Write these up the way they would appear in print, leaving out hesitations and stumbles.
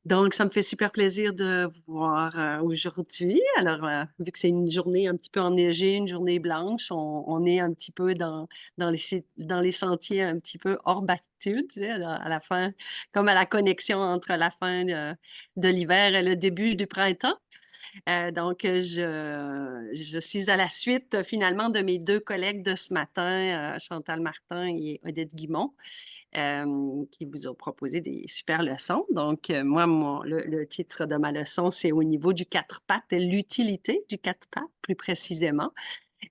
Donc, ça me fait super plaisir de vous voir aujourd'hui. Alors, vu que c'est une journée un petit peu enneigée, une journée blanche, on est un petit peu dans les sentiers un petit peu hors battude, tu sais, à la fin, comme à la connexion entre la fin de l'hiver et le début du printemps. Je suis à la suite finalement de mes deux collègues de ce matin, Chantal Martin et Odette Guimont qui vous ont proposé des super leçons. Donc, moi, le titre de ma leçon, c'est au niveau du quatre pattes, l'utilité du quatre pattes, plus précisément.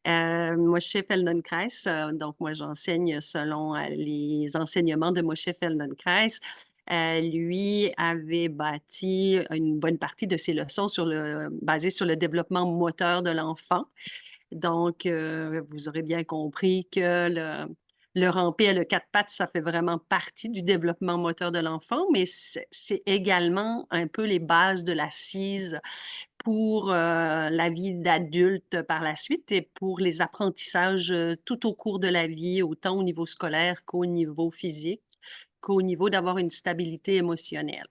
Moshe Feldenkrais, donc moi, j'enseigne selon les enseignements de Moshe Feldenkrais. Lui avait bâti une bonne partie de ses leçons basées sur le développement moteur de l'enfant. Donc, vous aurez bien compris que le rampé et le quatre pattes, ça fait vraiment partie du développement moteur de l'enfant, mais c'est également un peu les bases de l'assise pour la vie d'adulte par la suite et pour les apprentissages tout au cours de la vie, autant au niveau scolaire qu'au niveau physique, qu'au niveau d'avoir une stabilité émotionnelle.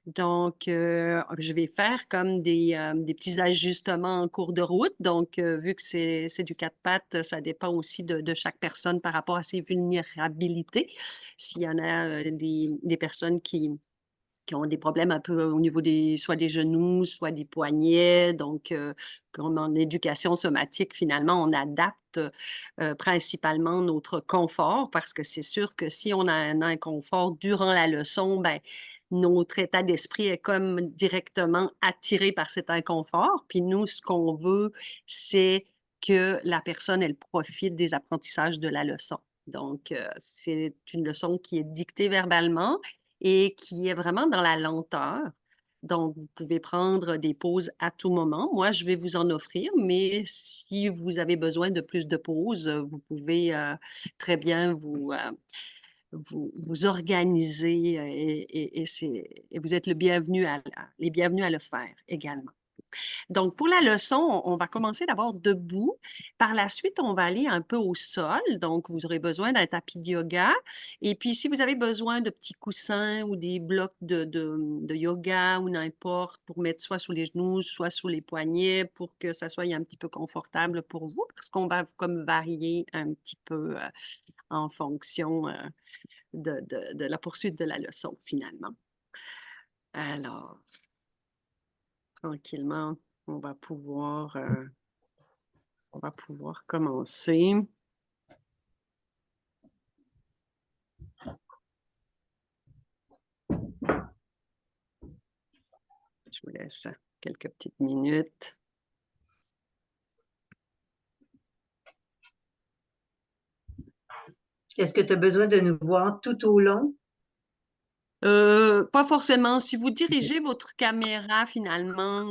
Donc, je vais faire comme des petits ajustements en cours de route. Donc, vu que c'est du quatre pattes, ça dépend aussi de chaque personne par rapport à ses vulnérabilités. S'il y en a des personnes qui ont des problèmes un peu au niveau soit des genoux, soit des poignets. Donc, comme en éducation somatique, finalement, on adapte principalement notre confort parce que c'est sûr que si on a un inconfort durant la leçon, ben, notre état d'esprit est comme directement attiré par cet inconfort. Puis nous, ce qu'on veut, c'est que la personne, elle profite des apprentissages de la leçon. Donc, c'est une leçon qui est dictée verbalement et qui est vraiment dans la lenteur. Donc, vous pouvez prendre des pauses à tout moment. Moi, je vais vous en offrir, mais si vous avez besoin de plus de pauses, vous pouvez très bien vous organiser et vous êtes les bienvenus à le faire également. Donc, pour la leçon, on va commencer d'abord debout. Par la suite, on va aller un peu au sol. Donc, vous aurez besoin d'un tapis de yoga. Et puis, si vous avez besoin de petits coussins ou des blocs de yoga ou n'importe, pour mettre soit sous les genoux, soit sous les poignets, pour que ça soit un petit peu confortable pour vous, parce qu'on va comme varier un petit peu en fonction de la poursuite de la leçon, finalement. Alors, tranquillement, on va pouvoir... on va pouvoir commencer. Je vous laisse quelques petites minutes. Est-ce que tu as besoin de nous voir tout au long? Pas forcément. Si vous dirigez votre caméra finalement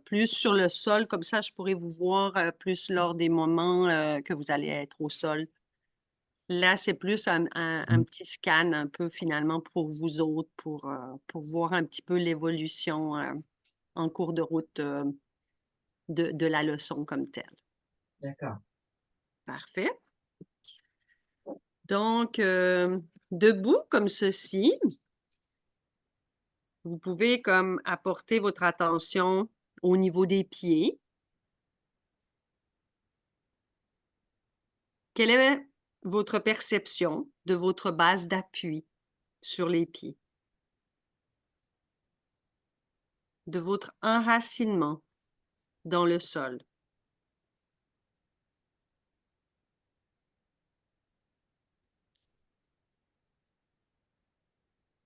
plus sur le sol, comme ça, je pourrais vous voir plus lors des moments que vous allez être au sol. Là, c'est plus un petit scan un peu finalement pour vous autres, pour voir un petit peu l'évolution en cours de route de la leçon comme telle. D'accord. Parfait. Donc, debout comme ceci, vous pouvez comme apporter votre attention au niveau des pieds. Quelle est votre perception de votre base d'appui sur les pieds, de votre enracinement dans le sol?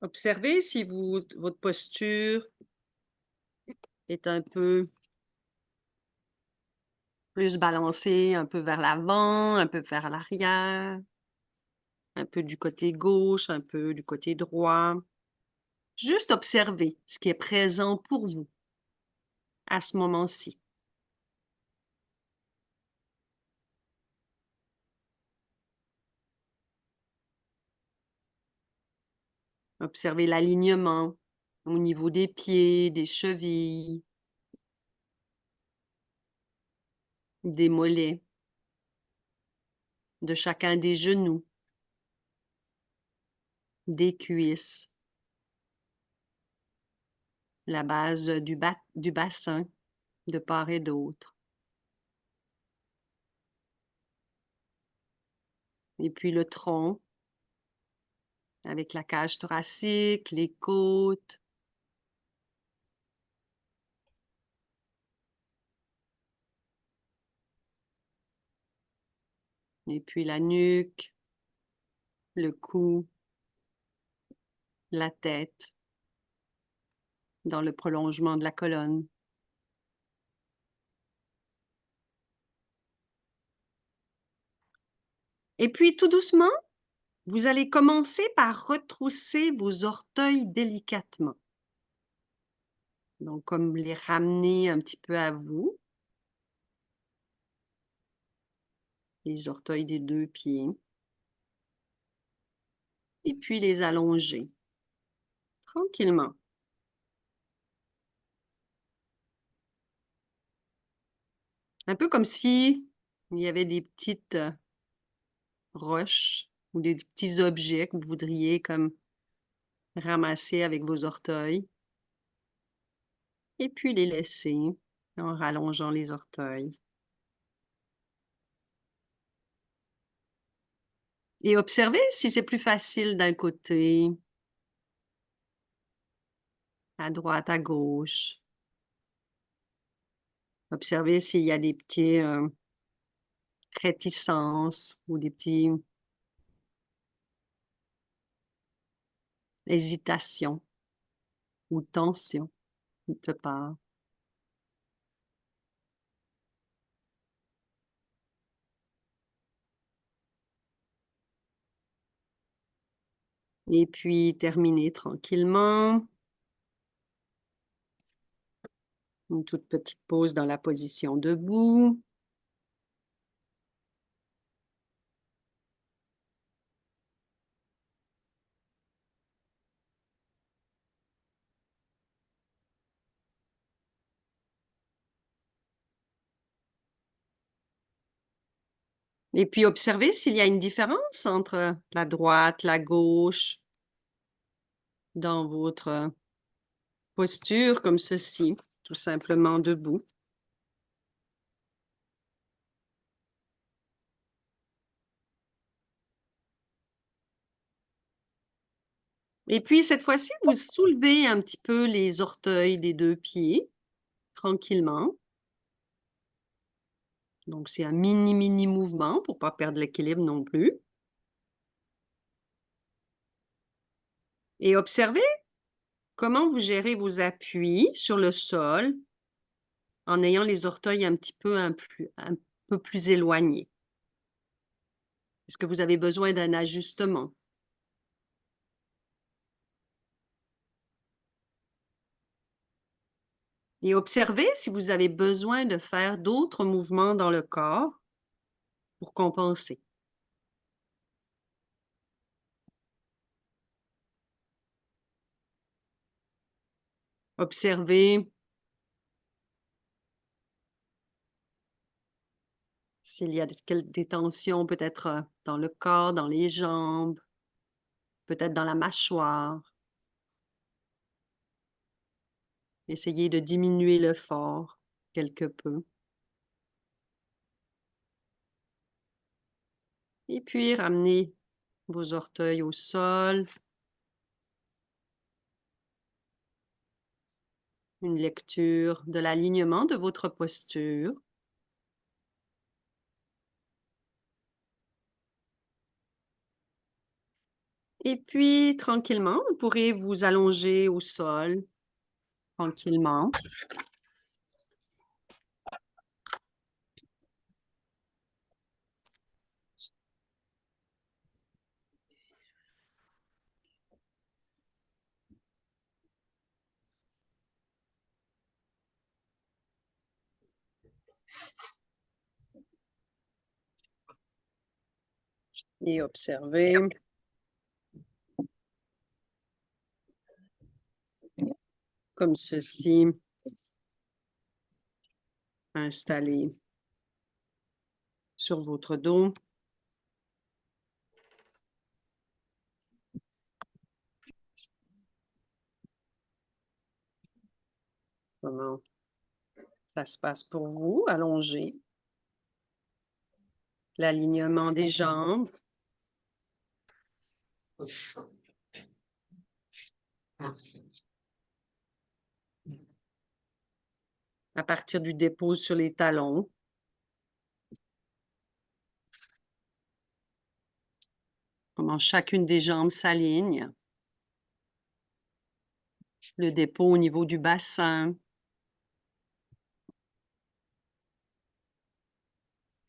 Observez si votre posture est un peu plus balancée, un peu vers l'avant, un peu vers l'arrière, un peu du côté gauche, un peu du côté droit. Juste observez ce qui est présent pour vous à ce moment-ci. Observez l'alignement au niveau des pieds, des chevilles, des mollets, de chacun des genoux, des cuisses. la base du bassin, de part et d'autre. Et puis le tronc, avec la cage thoracique, les côtes. Et puis la nuque, le cou, la tête, dans le prolongement de la colonne. Et puis tout doucement, vous allez commencer par retrousser vos orteils délicatement. Donc comme les ramener un petit peu à vous. Les orteils des 2 pieds. Et puis les allonger. Tranquillement. Un peu comme si il y avait des petites roches ou des petits objets que vous voudriez comme ramasser avec vos orteils. Et puis les laisser en rallongeant les orteils. Et observez si c'est plus facile d'un côté, à droite, à gauche. Observez s'il y a des petits réticences ou des petits hésitations ou tensions quelque part. Et puis terminer tranquillement. Une toute petite pause dans la position debout. Et puis observez s'il y a une différence entre la droite, la gauche, dans votre posture comme ceci, tout simplement debout. Et puis cette fois-ci, vous soulevez un petit peu les orteils des 2 pieds, tranquillement. Donc c'est un mini mouvement pour pas perdre l'équilibre non plus. Et observez comment vous gérez vos appuis sur le sol en ayant les orteils un peu plus éloignés. Est-ce que vous avez besoin d'un ajustement? Et observez si vous avez besoin de faire d'autres mouvements dans le corps pour compenser. Observez s'il y a des tensions peut-être dans le corps, dans les jambes, peut-être dans la mâchoire. Essayez de diminuer l'effort quelque peu. Et puis ramenez vos orteils au sol. Une lecture de l'alignement de votre posture. Et puis, tranquillement, vous pourrez vous allonger au sol, tranquillement. Et observez comme ceci, installé sur votre dos. Comment ça se passe pour vous, allongé? L'alignement des jambes. À partir du dépôt sur les talons. Comment chacune des jambes s'aligne. Le dépôt au niveau du bassin.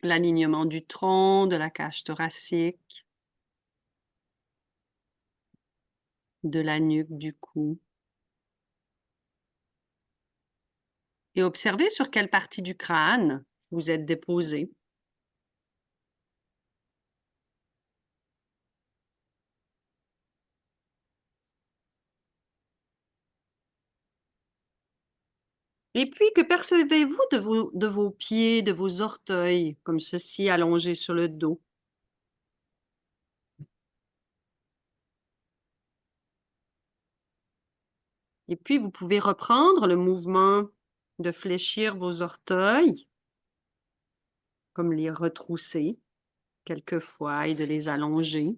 L'alignement du tronc, de la cage thoracique. De la nuque, du cou. Et observez sur quelle partie du crâne vous êtes déposé. Et puis, que percevez-vous de vos pieds, de vos orteils, comme ceci, allongés sur le dos? Et puis, vous pouvez reprendre le mouvement de fléchir vos orteils, comme les retrousser quelquefois et de les allonger.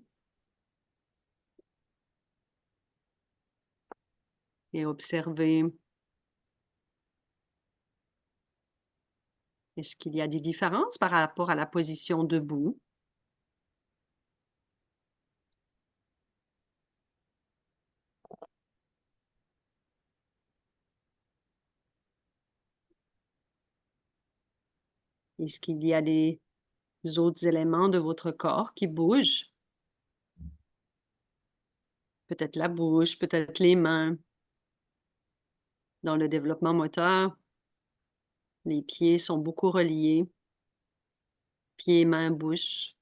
Et observer, est-ce qu'il y a des différences par rapport à la position debout? Est-ce qu'il y a des autres éléments de votre corps qui bougent? Peut-être la bouche, peut-être les mains. Dans le développement moteur, les pieds sont beaucoup reliés. Pieds, mains, bouche.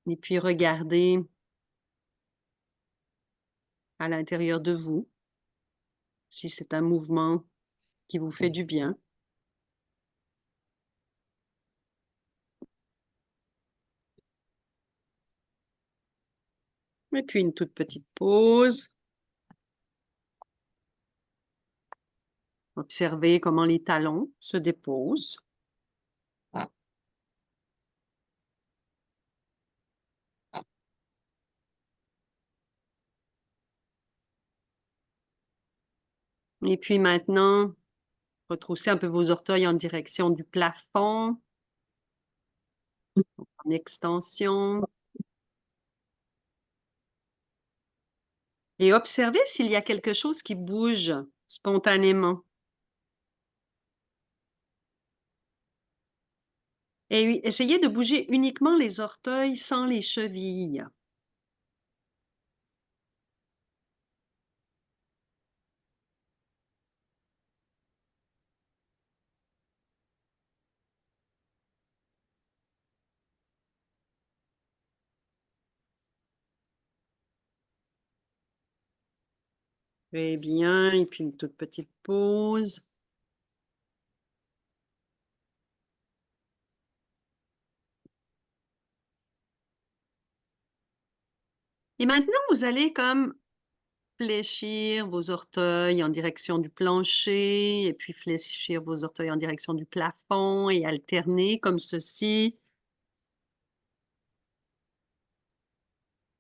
Et puis regardez à l'intérieur de vous si c'est un mouvement qui vous fait du bien. Et puis une toute petite pause. Observez comment les talons se déposent. Et puis maintenant, retroussez un peu vos orteils en direction du plafond, en extension. Et observez s'il y a quelque chose qui bouge spontanément. Et oui, essayez de bouger uniquement les orteils sans les chevilles. Très bien. Et puis une toute petite pause. Et maintenant, vous allez comme fléchir vos orteils en direction du plancher et puis fléchir vos orteils en direction du plafond et alterner comme ceci.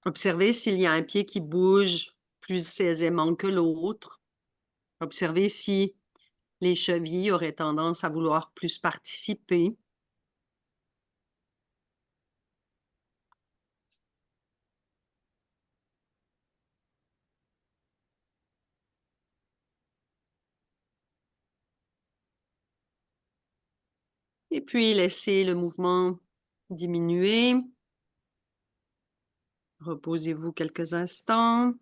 Observez s'il y a un pied qui bouge plus aisément que l'autre. Observez si les chevilles auraient tendance à vouloir plus participer. Et puis laissez le mouvement diminuer. Reposez-vous quelques instants.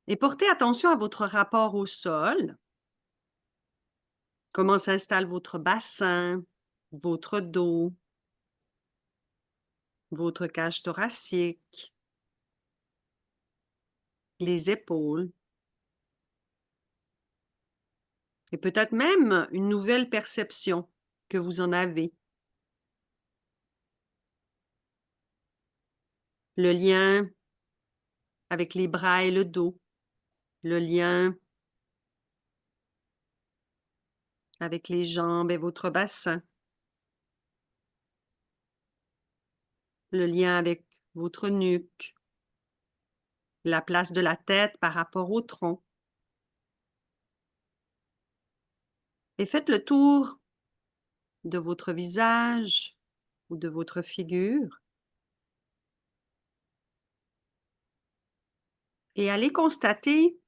Et portez attention à votre rapport au sol. Comment s'installe votre bassin, votre dos, votre cage thoracique, les épaules. et peut-être même une nouvelle perception que vous en avez. Le lien avec les bras et le dos, le lien avec les jambes et votre bassin, le lien avec votre nuque, la place de la tête par rapport au tronc. Et faites le tour de votre visage ou de votre figure et allez constater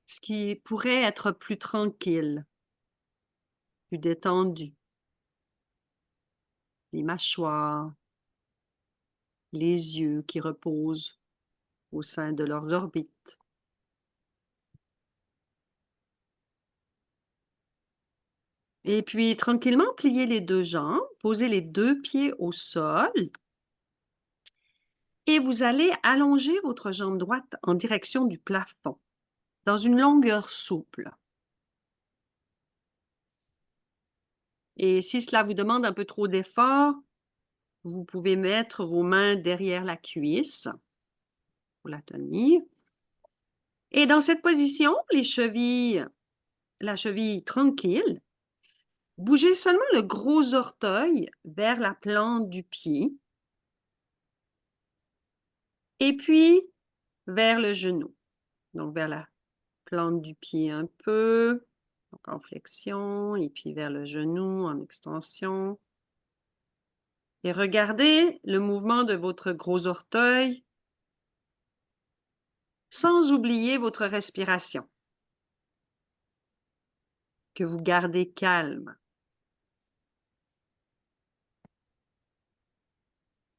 ce qui pourrait être plus tranquille, plus détendu. Les mâchoires, les yeux qui reposent au sein de leurs orbites. Et puis, tranquillement, pliez les deux jambes, posez les deux pieds au sol et vous allez allonger votre jambe droite en direction du plafond, dans une longueur souple. Et si cela vous demande un peu trop d'effort, vous pouvez mettre vos mains derrière la cuisse pour la tenir. Et dans cette position, la cheville tranquille, bougez seulement le gros orteil vers la plante du pied et puis vers le genou. Donc vers la plante du pied un peu, donc en flexion, et puis vers le genou en extension. Et regardez le mouvement de votre gros orteil sans oublier votre respiration, que vous gardez calme.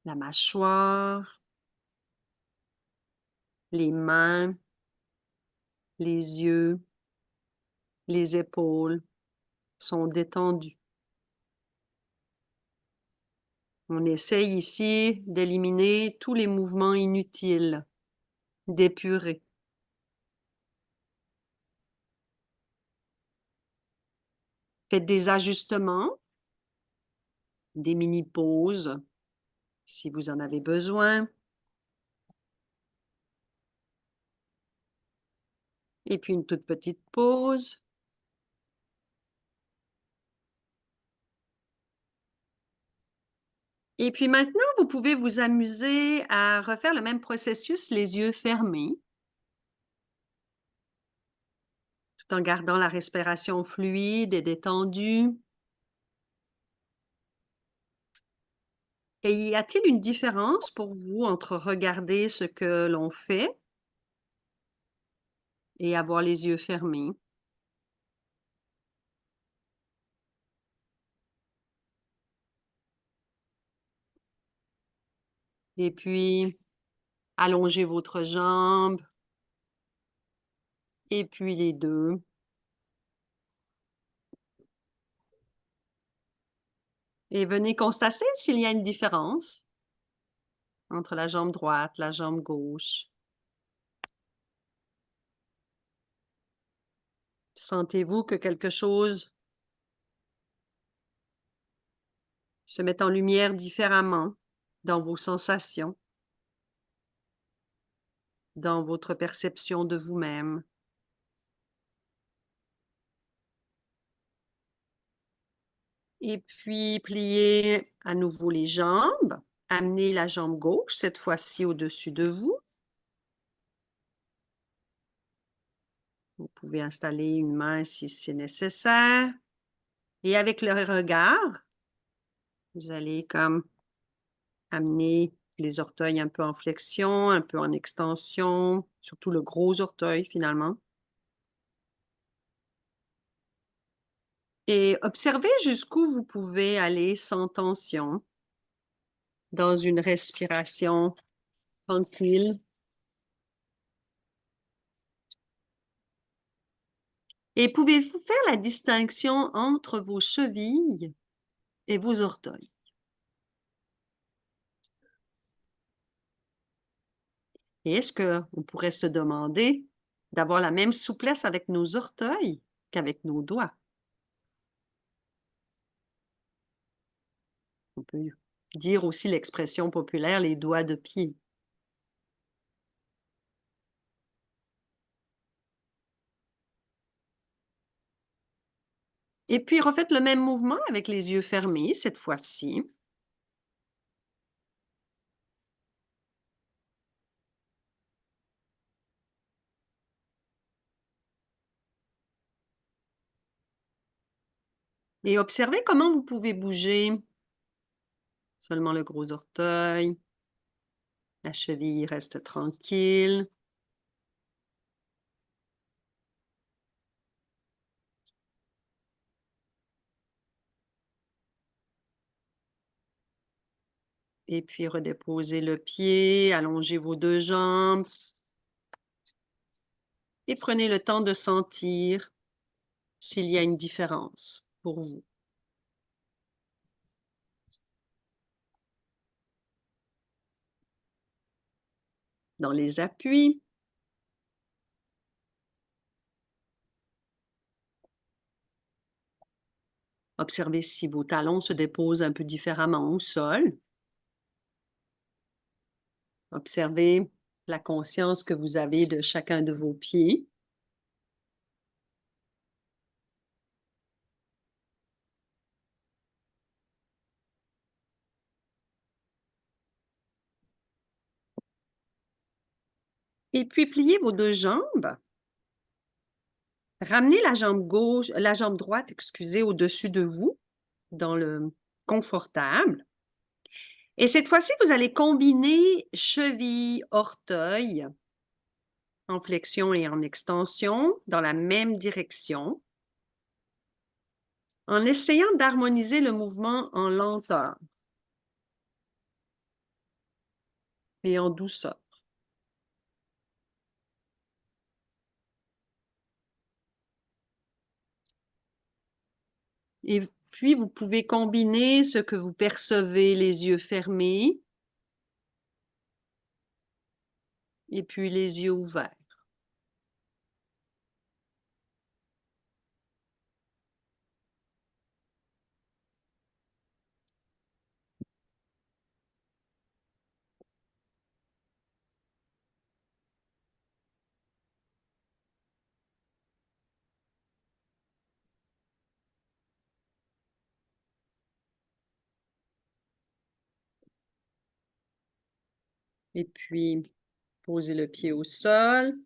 La mâchoire, les mains, les yeux, les épaules sont détendus. On essaye ici d'éliminer tous les mouvements inutiles, d'épurer. Faites des ajustements, des mini-pauses si vous en avez besoin. Et puis une toute petite pause. Et puis maintenant, vous pouvez vous amuser à refaire le même processus les yeux fermés, tout en gardant la respiration fluide et détendue. Et y a-t-il une différence pour vous entre regarder ce que l'on fait et avoir les yeux fermés? Et puis, allongez votre jambe, et puis les deux. Et venez constater s'il y a une différence entre la jambe droite, la jambe gauche. Sentez-vous que quelque chose se met en lumière différemment dans vos sensations, dans votre perception de vous-même? Et puis, pliez à nouveau les jambes. Amenez la jambe gauche, cette fois-ci au-dessus de vous. Vous pouvez installer une main si c'est nécessaire. Et avec le regard, vous allez comme amener les orteils un peu en flexion, un peu en extension, surtout le gros orteil finalement. Et observez jusqu'où vous pouvez aller sans tension, dans une respiration tranquille. Et pouvez-vous faire la distinction entre vos chevilles et vos orteils? Et est-ce qu'on pourrait se demander d'avoir la même souplesse avec nos orteils qu'avec nos doigts. On peut dire aussi l'expression populaire, les doigts de pied. Et puis, refaites le même mouvement avec les yeux fermés cette fois-ci. Et observez comment vous pouvez bouger. Seulement le gros orteil. La cheville reste tranquille. Et puis, redéposez le pied, allongez vos 2 jambes. Et prenez le temps de sentir s'il y a une différence pour vous. Dans les appuis. Observez si vos talons se déposent un peu différemment au sol. Observez la conscience que vous avez de chacun de vos pieds. Et puis, pliez vos 2 jambes. Ramenez la jambe droite, excusez, au-dessus de vous, dans le confortable. Et cette fois-ci, vous allez combiner cheville, orteil, en flexion et en extension, dans la même direction, en essayant d'harmoniser le mouvement en lenteur et en douceur. Et puis, vous pouvez combiner ce que vous percevez les yeux fermés et puis les yeux ouverts. Et puis, posez le pied au sol.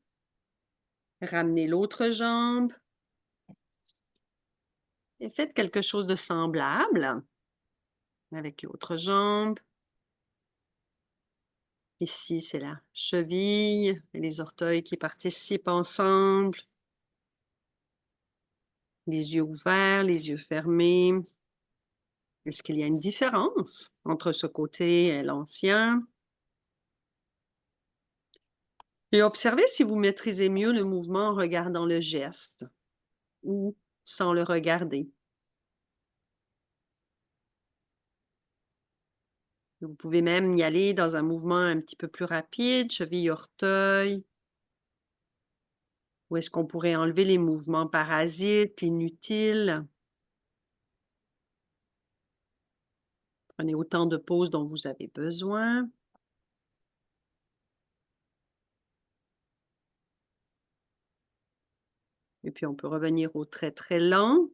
Ramenez l'autre jambe. Et faites quelque chose de semblable avec l'autre jambe. Ici, c'est la cheville et les orteils qui participent ensemble. Les yeux ouverts, les yeux fermés. Est-ce qu'il y a une différence entre ce côté et l'ancien? Et observez si vous maîtrisez mieux le mouvement en regardant le geste ou sans le regarder. Vous pouvez même y aller dans un mouvement un petit peu plus rapide, cheville-orteil. Ou est-ce qu'on pourrait enlever les mouvements parasites, inutiles? Prenez autant de pauses dont vous avez besoin. Et puis, on peut revenir au très, très lent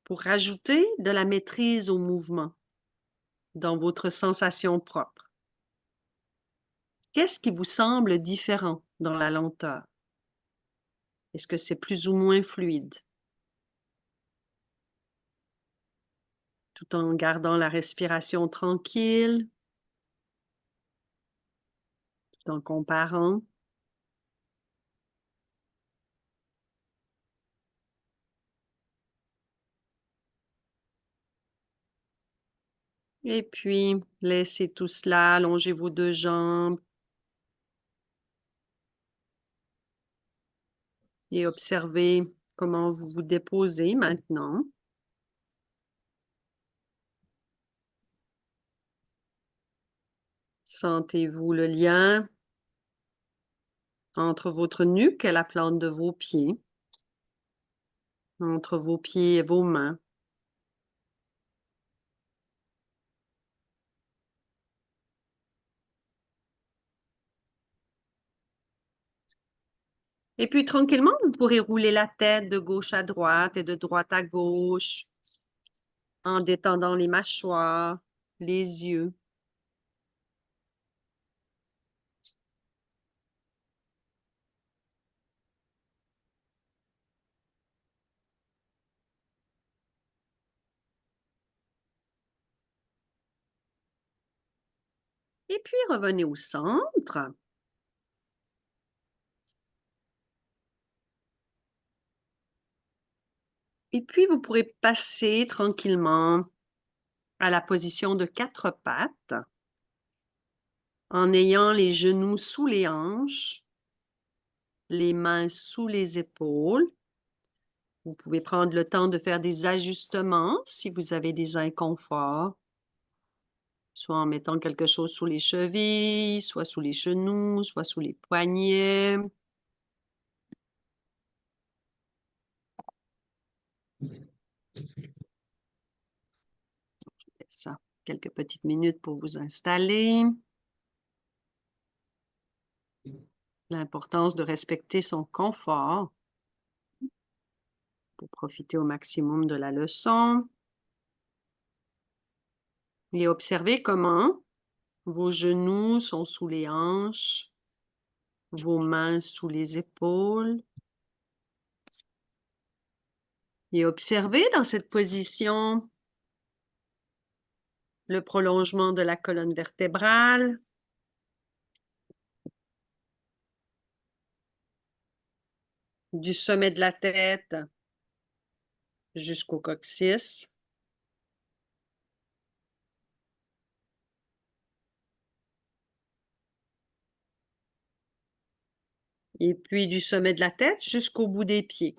pour rajouter de la maîtrise au mouvement dans votre sensation propre. Qu'est-ce qui vous semble différent dans la lenteur? Est-ce que c'est plus ou moins fluide? Tout en gardant la respiration tranquille, tout en comparant. Et puis, laissez tout cela, allongez vos 2 jambes. Et observez comment vous vous déposez maintenant. Sentez-vous le lien entre votre nuque et la plante de vos pieds, entre vos pieds et vos mains. Et puis tranquillement, vous pourrez rouler la tête de gauche à droite et de droite à gauche en détendant les mâchoires, les yeux. Et puis revenez au centre. Et puis vous pourrez passer tranquillement à la position de 4 pattes en ayant les genoux sous les hanches, les mains sous les épaules. Vous pouvez prendre le temps de faire des ajustements si vous avez des inconforts, soit en mettant quelque chose sous les chevilles, soit sous les genoux, soit sous les poignets. Ça, quelques petites minutes pour vous installer. L'importance de respecter son confort pour profiter au maximum de la leçon. Et observez comment vos genoux sont sous les hanches, vos mains sous les épaules. Et observez dans cette position le prolongement de la colonne vertébrale, du sommet de la tête jusqu'au coccyx. Et puis du sommet de la tête jusqu'au bout des pieds.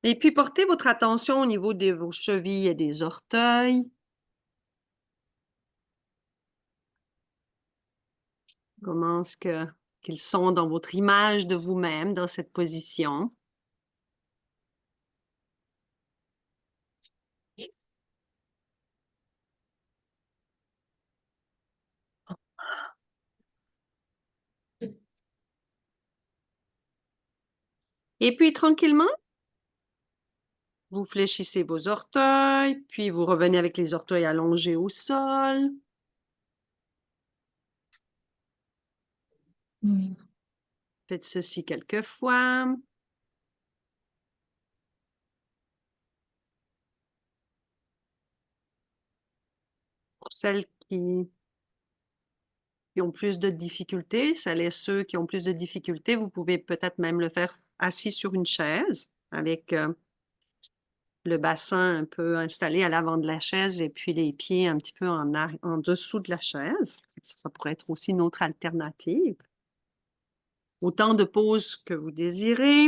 Et puis portez votre attention au niveau de vos chevilles et des orteils. Comment est-ce qu'ils sont dans votre image de vous-même dans cette position. Et puis tranquillement, vous fléchissez vos orteils, puis vous revenez avec les orteils allongés au sol. Faites ceci quelques fois. Pour celles qui ont plus de difficultés, celles et ceux qui ont plus de difficultés, vous pouvez peut-être même le faire assis sur une chaise avec le bassin un peu installé à l'avant de la chaise et puis les pieds un petit peu en dessous de la chaise. Ça pourrait être aussi une autre alternative. Autant de poses que vous désirez.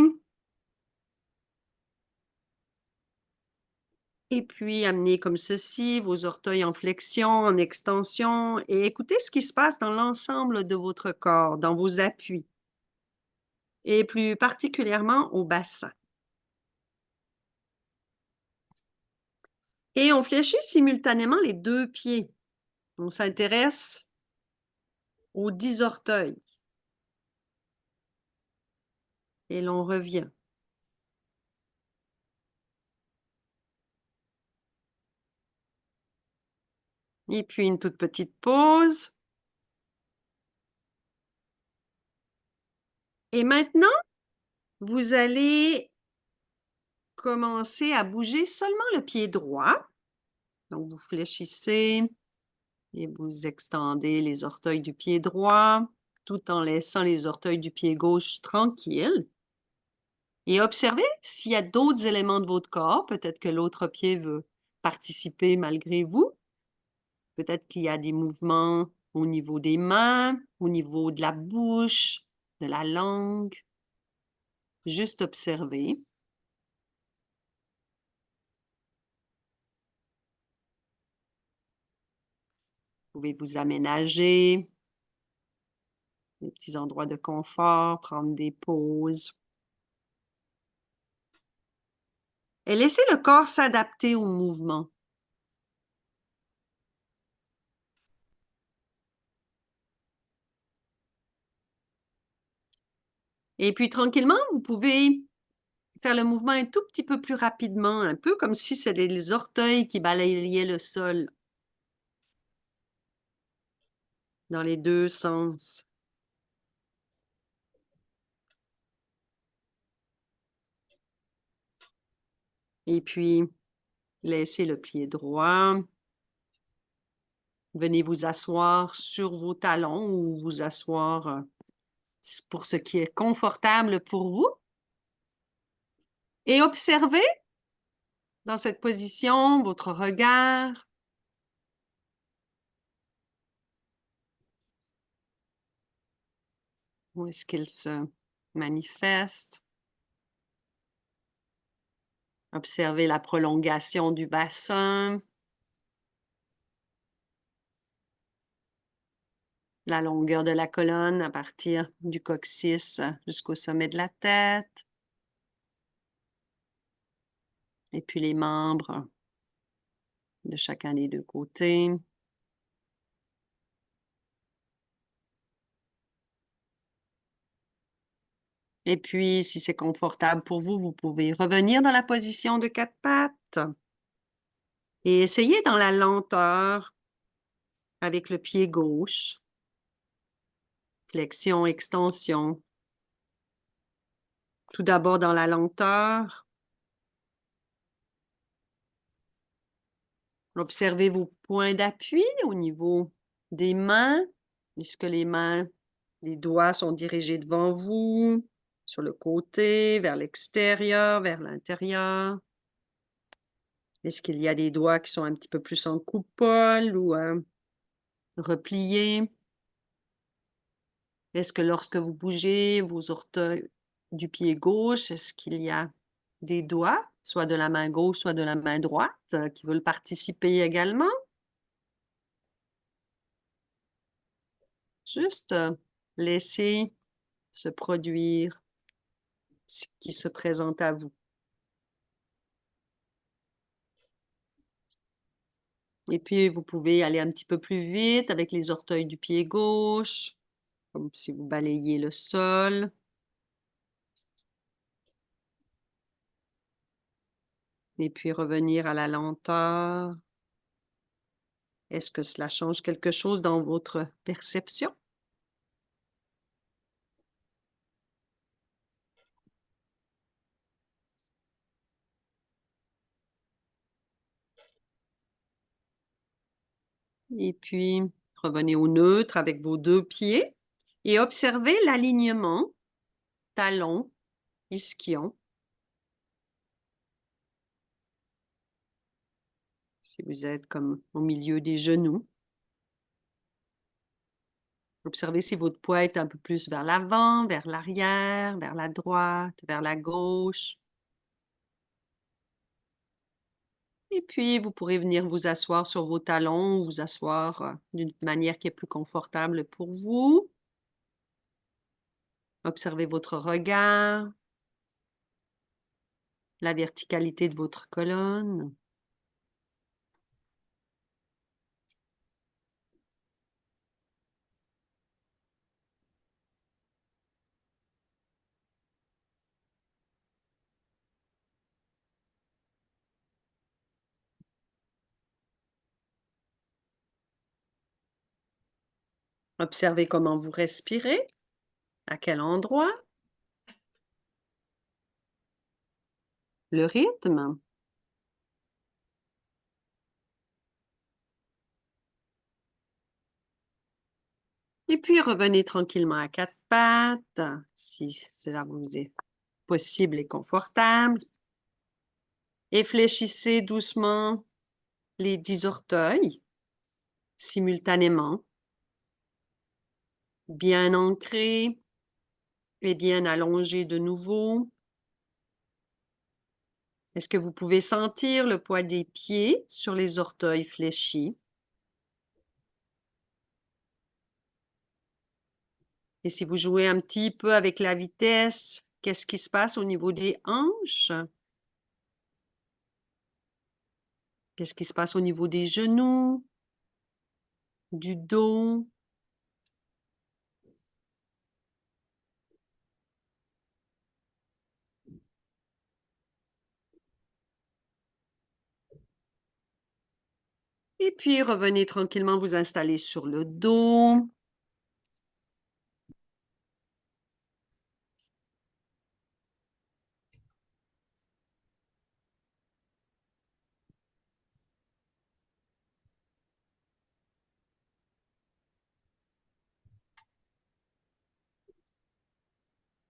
Et puis, amenez comme ceci vos orteils en flexion, en extension, et écoutez ce qui se passe dans l'ensemble de votre corps, dans vos appuis, et plus particulièrement au bassin. Et on fléchit simultanément les 2 pieds. On s'intéresse aux 10 orteils. Et l'on revient. Et puis une toute petite pause. Et maintenant, vous allez commencer à bouger seulement le pied droit. Donc, vous fléchissez et vous extendez les orteils du pied droit tout en laissant les orteils du pied gauche tranquilles. Et observez s'il y a d'autres éléments de votre corps. Peut-être que l'autre pied veut participer malgré vous. Peut-être qu'il y a des mouvements au niveau des mains, au niveau de la bouche, de la langue. Juste observer. Vous pouvez vous aménager, des petits endroits de confort, prendre des pauses. Et laissez le corps s'adapter au mouvement. Et puis tranquillement, vous pouvez faire le mouvement un tout petit peu plus rapidement, un peu comme si c'était les orteils qui balayaient le sol dans les deux sens. Et puis, laissez le pied droit. Venez vous asseoir sur vos talons ou vous asseoir pour ce qui est confortable pour vous. Et observez dans cette position votre regard. Où est-ce qu'il se manifeste? Observez la prolongation du bassin, la longueur de la colonne à partir du coccyx jusqu'au sommet de la tête. Et puis les membres de chacun des deux côtés. Et puis, si c'est confortable pour vous, vous pouvez revenir dans la position de quatre pattes et essayer dans la lenteur avec le pied gauche. Flexion, extension. Tout d'abord dans la lenteur. Observez vos points d'appui au niveau des mains. Est-ce que les doigts sont dirigés devant vous, sur le côté, vers l'extérieur, vers l'intérieur? Est-ce qu'il y a des doigts qui sont un petit peu plus en coupole ou repliés? Est-ce que lorsque vous bougez vos orteils du pied gauche, est-ce qu'il y a des doigts, soit de la main gauche, soit de la main droite, qui veulent participer également? Juste laisser se produire ce qui se présente à vous. Et puis, vous pouvez aller un petit peu plus vite avec les orteils du pied gauche, comme si vous balayiez le sol. Et puis revenir à la lenteur. Est-ce que cela change quelque chose dans votre perception? Et puis, revenez au neutre avec vos deux pieds et observez l'alignement talon, ischion. Si vous êtes comme au milieu des genoux. Observez si votre poids est un peu plus vers l'avant, vers l'arrière, vers la droite, vers la gauche. Et puis, vous pourrez venir vous asseoir sur vos talons ou vous asseoir d'une manière qui est plus confortable pour vous. Observez votre regard, la verticalité de votre colonne. Observez comment vous respirez, à quel endroit, le rythme. Et puis, revenez tranquillement à quatre pattes, si cela vous est possible et confortable. Et fléchissez doucement les 10 orteils simultanément, bien ancrés. est bien allongé de nouveau. Est-ce que vous pouvez sentir le poids des pieds sur les orteils fléchis? Et si vous jouez un petit peu avec la vitesse, qu'est-ce qui se passe au niveau des hanches? Qu'est-ce qui se passe au niveau des genoux, du dos? Et puis revenez tranquillement vous installer sur le dos.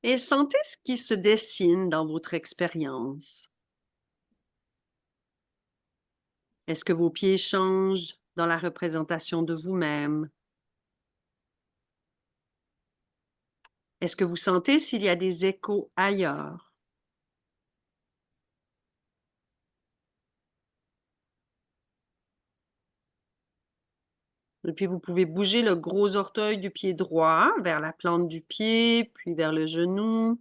Et sentez ce qui se dessine dans votre expérience. Est-ce que vos pieds changent dans la représentation de vous-même? Est-ce que vous sentez s'il y a des échos ailleurs? Et puis vous pouvez bouger le gros orteil du pied droit vers la plante du pied, puis vers le genou.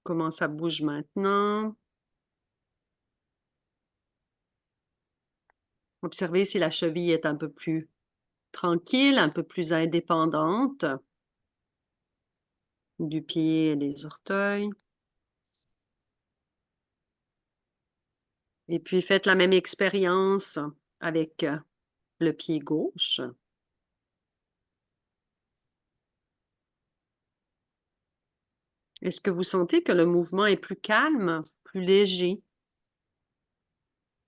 Comment ça bouge maintenant? Observez si la cheville est un peu plus tranquille, un peu plus indépendante du pied et des orteils. Et puis faites la même expérience avec le pied gauche. Est-ce que vous sentez que le mouvement est plus calme, plus léger,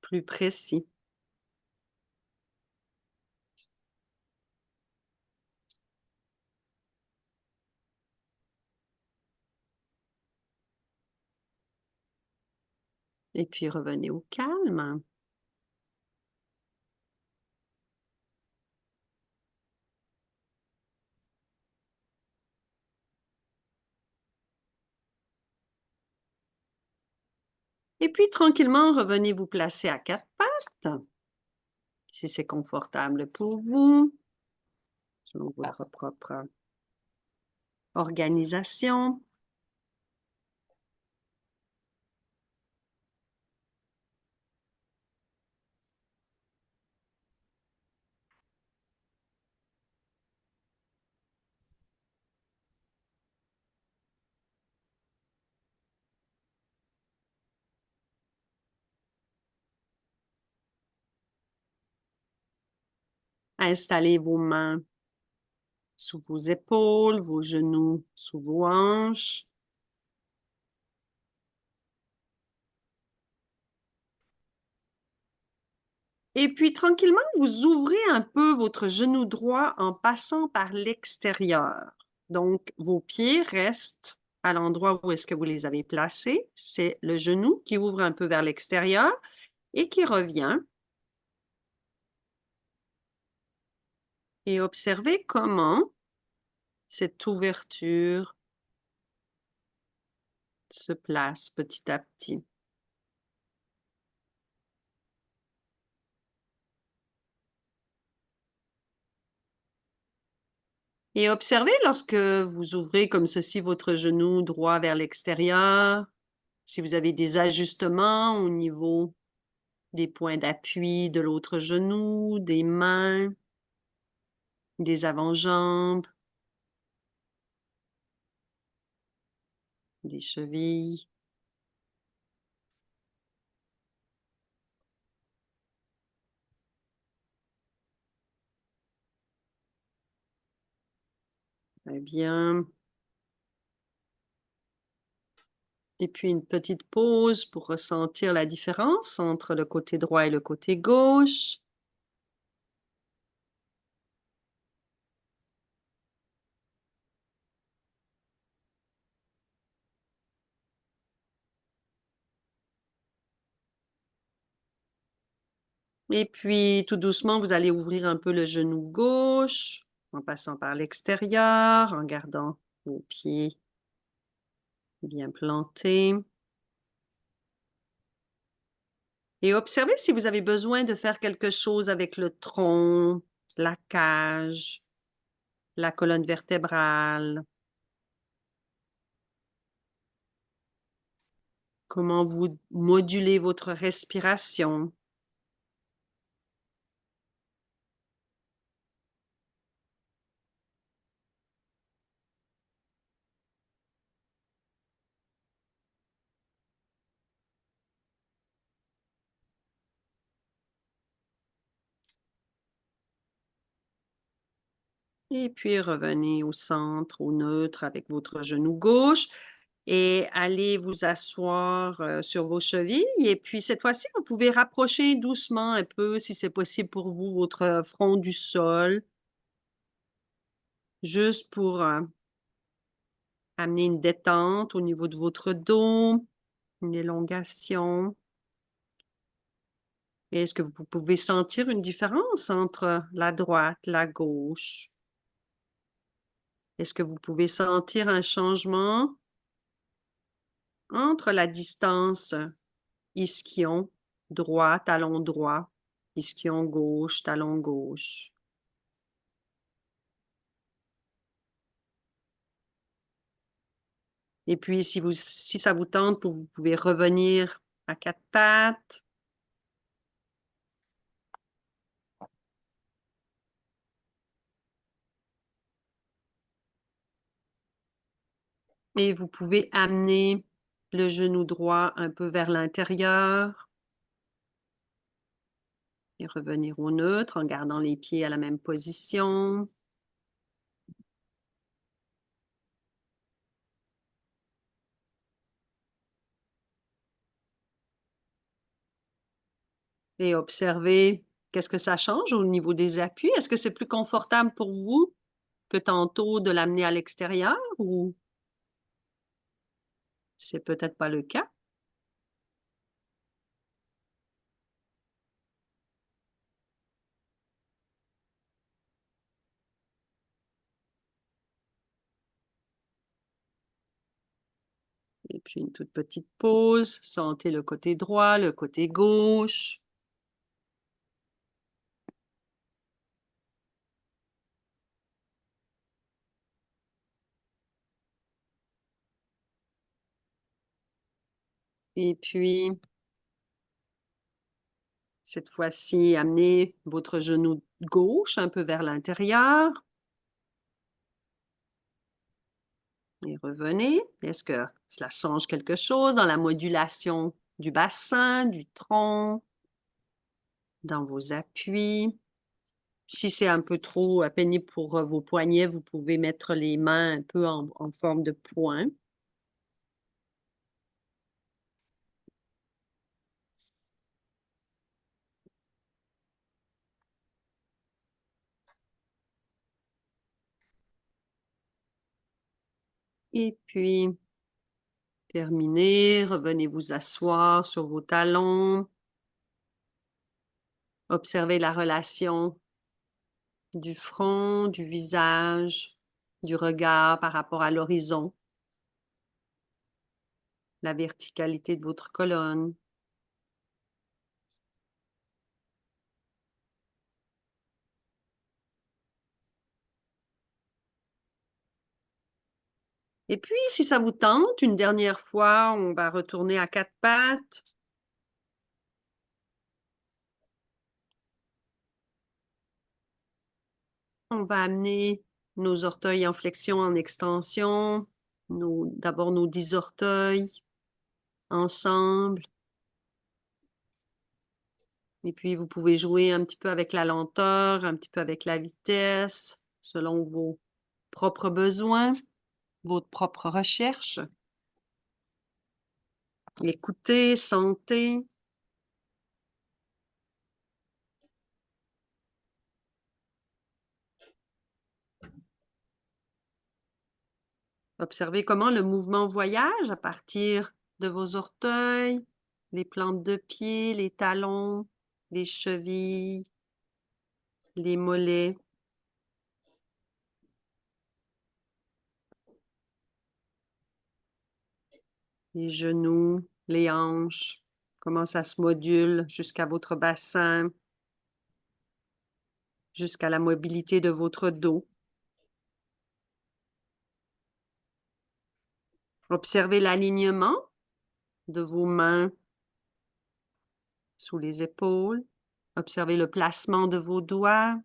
plus précis? Et puis revenez au calme. Et puis tranquillement, revenez vous placer à quatre pattes, si c'est confortable pour vous, selon votre propre organisation. Installez vos mains sous vos épaules, vos genoux sous vos hanches. Et puis tranquillement, vous ouvrez un peu votre genou droit en passant par l'extérieur. Donc, vos pieds restent à l'endroit où est-ce que vous les avez placés. C'est le genou qui ouvre un peu vers l'extérieur et qui revient. Et observez comment cette ouverture se place petit à petit. Et observez lorsque vous ouvrez comme ceci votre genou droit vers l'extérieur, si vous avez des ajustements au niveau des points d'appui de l'autre genou, des mains, des avant-jambes, des chevilles. Très bien. Et puis une petite pause pour ressentir la différence entre le côté droit et le côté gauche. Et puis tout doucement, vous allez ouvrir un peu le genou gauche, en passant par l'extérieur, en gardant vos pieds bien plantés. Et observez si vous avez besoin de faire quelque chose avec le tronc, la cage, la colonne vertébrale. Comment vous modulez votre respiration. Et puis revenez au centre, au neutre avec votre genou gauche et allez vous asseoir, sur vos chevilles et puis cette fois-ci, vous pouvez rapprocher doucement un peu, si c'est possible pour vous, votre front du sol. Juste pour, amener une détente au niveau de votre dos, une élongation. Et est-ce que vous pouvez sentir une différence entre la droite, la gauche? Est-ce que vous pouvez sentir un changement entre la distance ischion droit, talon droit, ischion gauche, talon gauche? Et puis si ça vous tente, vous pouvez revenir à 4 pattes. Et vous pouvez amener le genou droit un peu vers l'intérieur et revenir au neutre en gardant les pieds à la même position. Et observez qu'est-ce que ça change au niveau des appuis. Est-ce que c'est plus confortable pour vous que tantôt de l'amener à l'extérieur ou c'est peut-être pas le cas? Et puis une toute petite pause, sentez le côté droit, le côté gauche. Et puis, cette fois-ci, amenez votre genou gauche un peu vers l'intérieur. Et revenez. Est-ce que cela change quelque chose dans la modulation du bassin, du tronc, dans vos appuis? Si c'est un peu trop pénible pour vos poignets, vous pouvez mettre les mains un peu en forme de poing. Et puis, terminez, revenez vous asseoir sur vos talons. Observez la relation du front, du visage, du regard par rapport à l'horizon, la verticalité de votre colonne. Et puis, si ça vous tente, une dernière fois, on va retourner à 4 pattes. On va amener nos orteils en flexion, en extension. D'abord nos 10 orteils ensemble. Et puis, vous pouvez jouer un petit peu avec la lenteur, un petit peu avec la vitesse, selon vos propres besoins, votre propre recherche. Écoutez, sentez. Observez comment le mouvement voyage à partir de vos orteils, les plantes de pied, les talons, les chevilles, les mollets. les genoux, les hanches, comment ça se module jusqu'à votre bassin, jusqu'à la mobilité de votre dos. Observez l'alignement de vos mains sous les épaules. Observez le placement de vos doigts.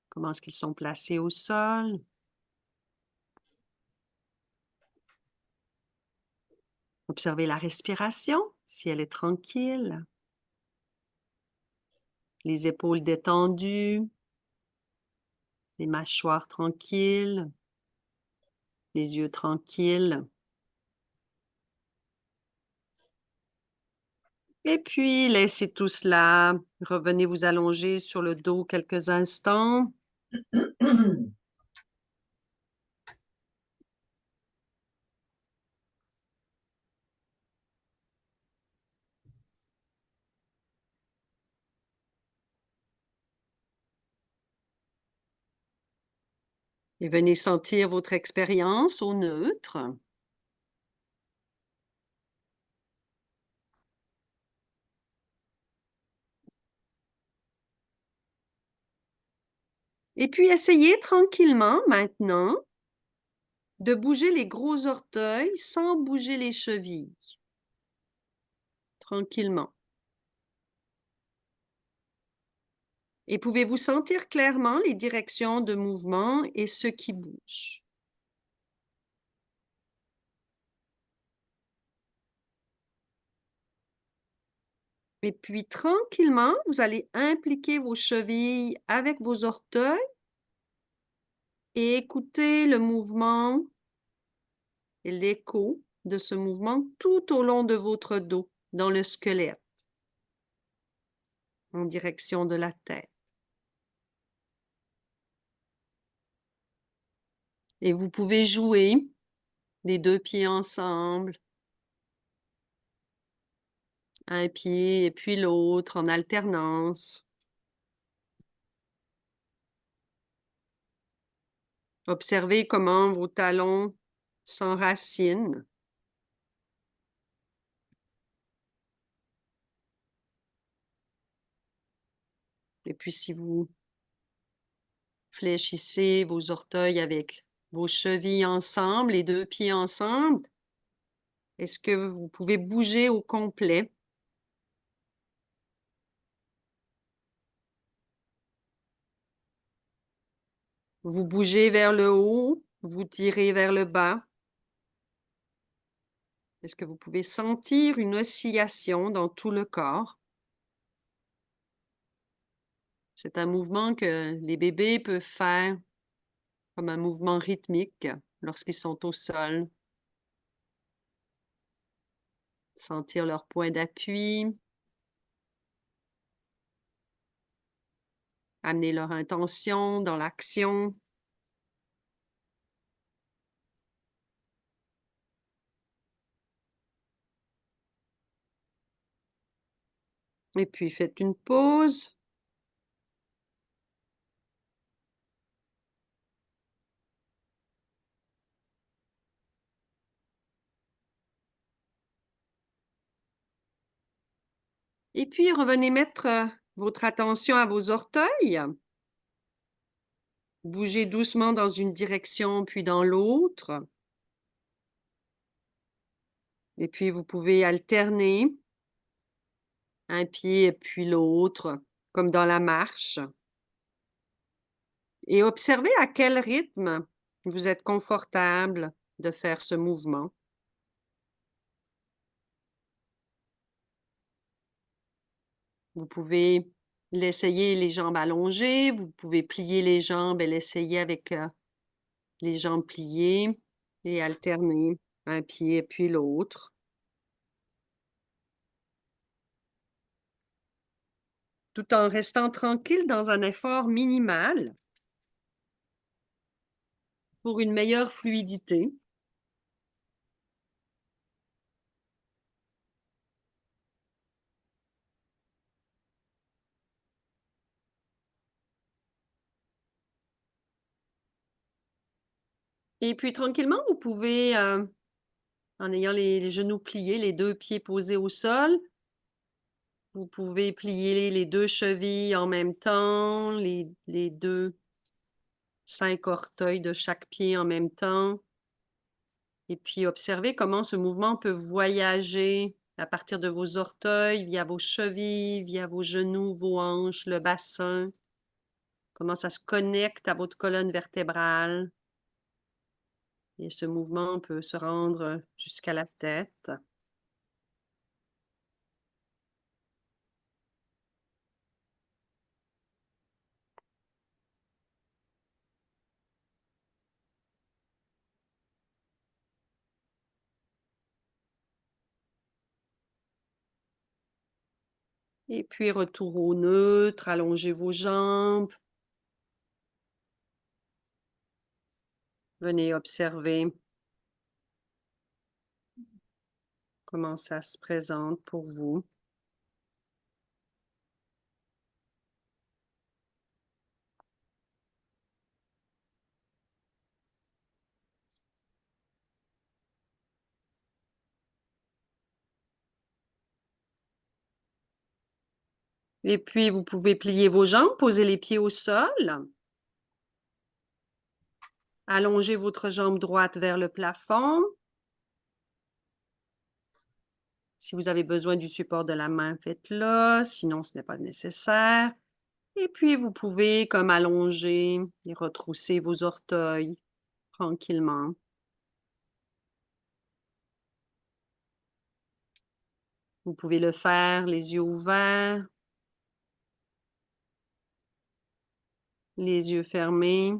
Comment est-ce qu'ils sont placés au sol? Observez la respiration, si elle est tranquille. Les épaules détendues, les mâchoires tranquilles, les yeux tranquilles. Et puis, laissez tout cela. Revenez vous allonger sur le dos quelques instants. Et venez sentir votre expérience au neutre. Et puis, essayez tranquillement maintenant de bouger les gros orteils sans bouger les chevilles. Tranquillement. Et pouvez-vous sentir clairement les directions de mouvement et ce qui bouge? Et puis, tranquillement, vous allez impliquer vos chevilles avec vos orteils et écouter le mouvement et l'écho de ce mouvement tout au long de votre dos, dans le squelette, en direction de la tête. Et vous pouvez jouer les deux pieds ensemble, un pied et puis l'autre en alternance. Observez comment vos talons s'enracinent. Et puis si vous fléchissez vos orteils avec vos chevilles ensemble, les deux pieds ensemble, est-ce que vous pouvez bouger au complet? Vous bougez vers le haut, vous tirez vers le bas. Est-ce que vous pouvez sentir une oscillation dans tout le corps? C'est un mouvement que les bébés peuvent faire comme un mouvement rythmique lorsqu'ils sont au sol. Sentir leur point d'appui, amener leur intention dans l'action. Et puis faites une pause. Et puis revenez mettre votre attention à vos orteils. Bougez doucement dans une direction puis dans l'autre. Et puis vous pouvez alterner un pied et puis l'autre, comme dans la marche. Et observez à quel rythme vous êtes confortable de faire ce mouvement. Vous pouvez l'essayer les jambes allongées, vous pouvez plier les jambes et l'essayer avec les jambes pliées et alterner un pied et puis l'autre. Tout en restant tranquille dans un effort minimal pour une meilleure fluidité. Et puis tranquillement, vous pouvez, en ayant les genoux pliés, les 2 pieds posés au sol, vous pouvez plier les 2 chevilles en même temps, les 2 5 orteils de chaque pied en même temps. Et puis observez comment ce mouvement peut voyager à partir de vos orteils, via vos chevilles, via vos genoux, vos hanches, le bassin. Comment ça se connecte à votre colonne vertébrale. Et ce mouvement peut se rendre jusqu'à la tête. Et puis retour au neutre, allongez vos jambes. Venez observer comment ça se présente pour vous. Et puis, vous pouvez plier vos jambes, poser les pieds au sol. Allongez votre jambe droite vers le plafond. Si vous avez besoin du support de la main, faites-le. Sinon, ce n'est pas nécessaire. Et puis, vous pouvez comme allonger et retrousser vos orteils tranquillement. Vous pouvez le faire les yeux ouverts, les yeux fermés,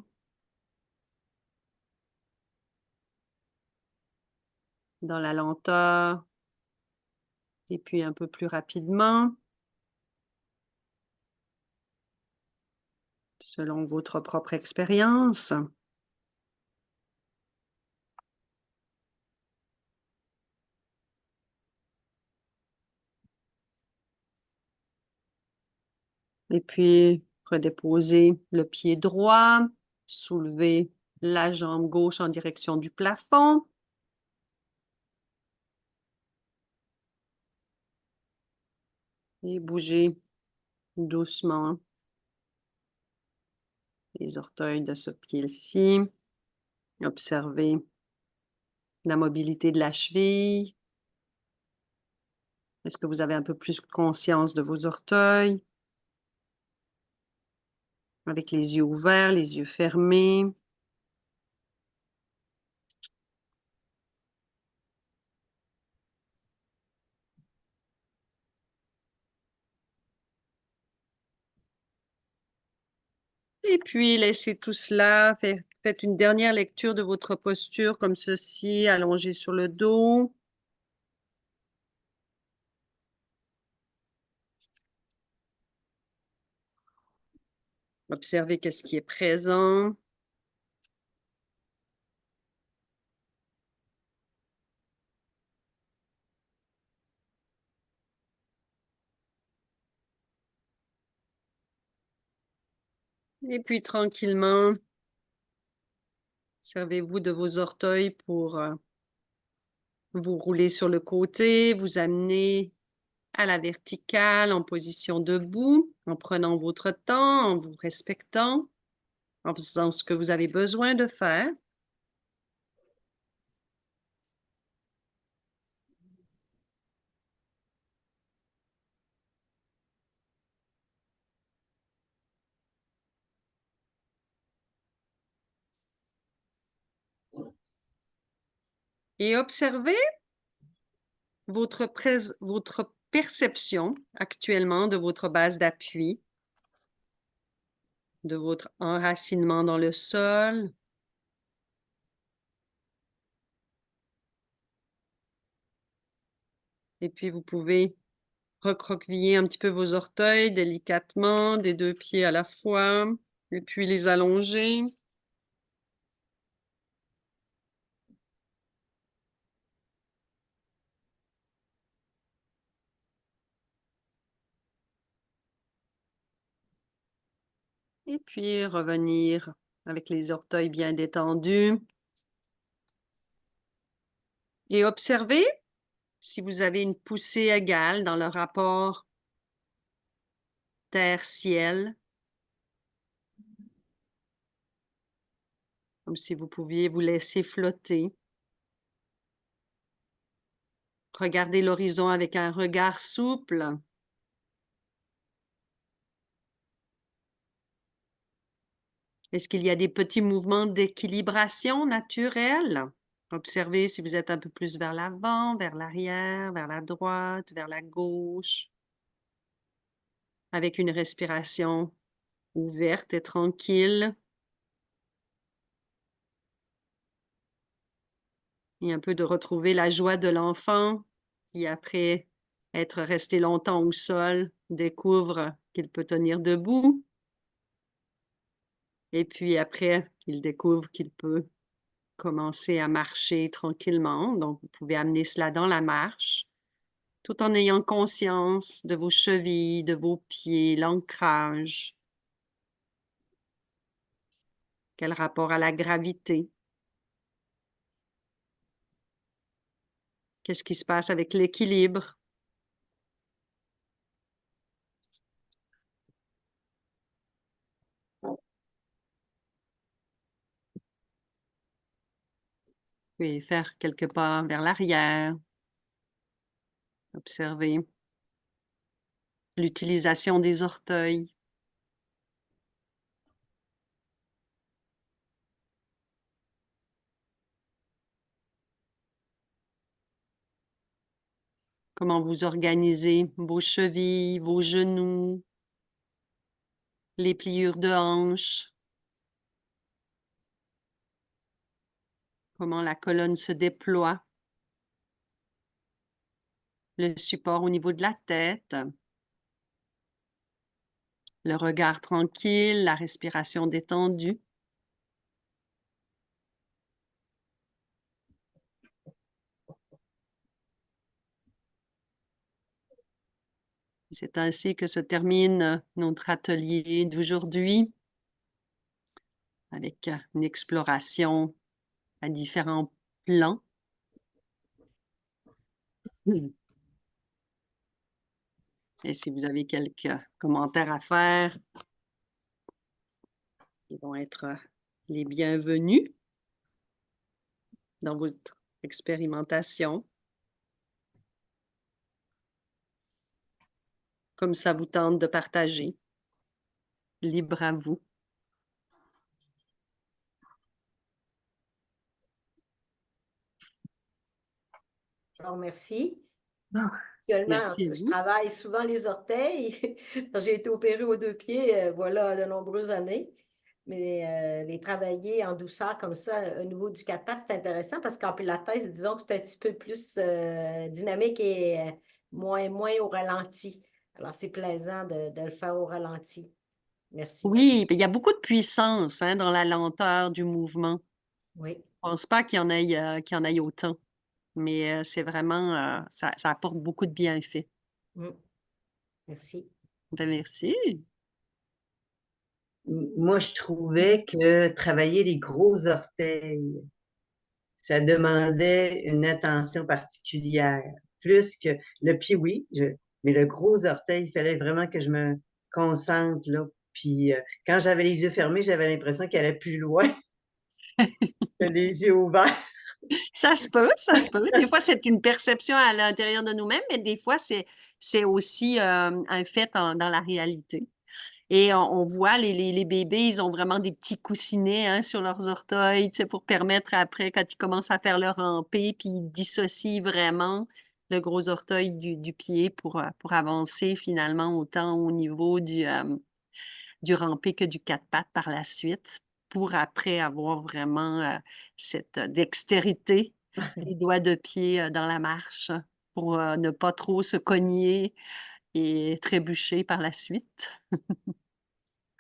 dans la lenteur, et puis un peu plus rapidement, selon votre propre expérience. Et puis, redéposez le pied droit, soulevez la jambe gauche en direction du plafond. Et bougez doucement les orteils de ce pied-ci. Observez la mobilité de la cheville. Est-ce que vous avez un peu plus conscience de vos orteils? Avec les yeux ouverts, les yeux fermés. Et puis, laissez tout cela. Faites une dernière lecture de votre posture comme ceci, allongé sur le dos. Observez qu'est-ce qui est présent. Et puis, tranquillement, servez-vous de vos orteils pour vous rouler sur le côté, vous amener à la verticale en position debout, en prenant votre temps, en vous respectant, en faisant ce que vous avez besoin de faire. Et observez votre perception actuellement de votre base d'appui, de votre enracinement dans le sol. Et puis, vous pouvez recroqueviller un petit peu vos orteils délicatement, des 2 pieds à la fois, et puis les allonger. Et puis revenir avec les orteils bien détendus. Et observez si vous avez une poussée égale dans le rapport terre-ciel, comme si vous pouviez vous laisser flotter. Regardez l'horizon avec un regard souple. Est-ce qu'il y a des petits mouvements d'équilibration naturels? Observez si vous êtes un peu plus vers l'avant, vers l'arrière, vers la droite, vers la gauche, avec une respiration ouverte et tranquille. Et un peu de retrouver la joie de l'enfant qui, après être resté longtemps au sol, découvre qu'il peut tenir debout. Et puis après, il découvre qu'il peut commencer à marcher tranquillement. Donc, vous pouvez amener cela dans la marche, tout en ayant conscience de vos chevilles, de vos pieds, l'ancrage. Quel rapport à la gravité? Qu'est-ce qui se passe avec l'équilibre? Vous pouvez faire quelques pas vers l'arrière. Observez l'utilisation des orteils. Comment vous organisez vos chevilles, vos genoux, les pliures de hanches. Comment la colonne se déploie. Le support au niveau de la tête. Le regard tranquille, la respiration détendue. C'est ainsi que se termine notre atelier d'aujourd'hui avec une exploration à différents plans. Et si vous avez quelques commentaires à faire, ils vont être les bienvenus dans votre expérimentation. Comme ça vous tente de partager. Libre à vous. Alors, merci. Ah, Actuellement, merci à je vous. travaille souvent les orteils. J'ai été opérée aux deux pieds, voilà, de nombreuses années. Mais les travailler en douceur comme ça, au niveau du quatre pattes, c'est intéressant parce qu'en pilates, disons que c'est un petit peu plus dynamique et moins au ralenti. Alors, c'est plaisant de le faire au ralenti. Merci. Oui, il y a beaucoup de puissance hein, dans la lenteur du mouvement. Oui. Je ne pense pas qu'il y en ait autant, mais c'est vraiment, ça apporte beaucoup de bienfaits. Mm. Merci. Ben, merci. Moi, je trouvais que travailler les gros orteils, ça demandait une attention particulière. Plus que le pied, oui, mais le gros orteil, il fallait vraiment que je me concentre, là. Puis quand j'avais les yeux fermés, j'avais l'impression qu'elle allait plus loin que les yeux ouverts. Ça se peut, ça se peut. Des fois, c'est une perception à l'intérieur de nous-mêmes, mais des fois, c'est aussi un fait dans la réalité. Et on voit les bébés, ils ont vraiment des petits coussinets hein, sur leurs orteils, tu sais, pour permettre après, quand ils commencent à faire leur rampé, puis ils dissocient vraiment le gros orteil du pied pour avancer finalement autant au niveau du rampé que du quatre pattes par la suite, pour après avoir vraiment cette dextérité des doigts de pied dans la marche, pour ne pas trop se cogner et trébucher par la suite.